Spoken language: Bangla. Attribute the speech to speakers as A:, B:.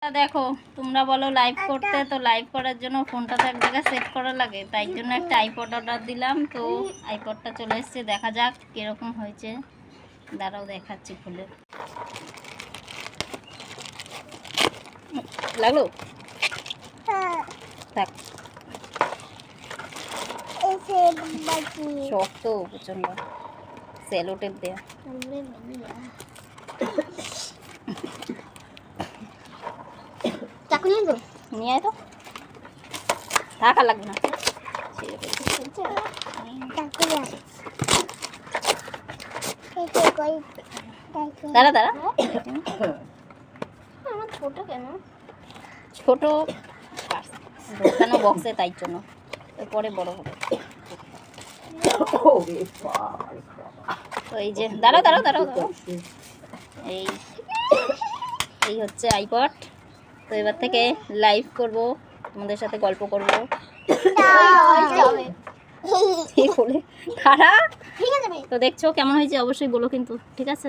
A: দেখো তোমরা বলো লাইভ করতে, তো লাইভ করার জন্য ফোনটা তো এক জায়গায় সেট করা লাগে, তাই জন্য একটা আইপড অর্ডার দিলাম। তো আইপডটা চলে এসছে, দেখা যাক কিরকম হয়েছে। দাঁড়াও দেখাচ্ছি খুলে। লাগলো থাক, শক্ত প্রচন্ড, সেলো টেপ দেয়া।
B: চাকু নিয়ে
A: নিয়ে আয় তো, থাকা লাগবে না। দাঁড়া দাঁড়া,
B: আমার ছোট কেন?
A: ছোট ঢোকানো বক্সে, তাই জন্য এরপরে বড় হবে। তো এই যে দাঁড়াও দাঁড়াও দাঁড়াও দাঁড়াও, এই এই হচ্ছে আইপড। তো এবার থেকে লাইভ করব, তোমাদের সাথে গল্প করব। ঠিক বলে খারাপ। তো দেখছো কেমন হয়েছে অবশ্যই বলো কিন্তু, ঠিক আছে।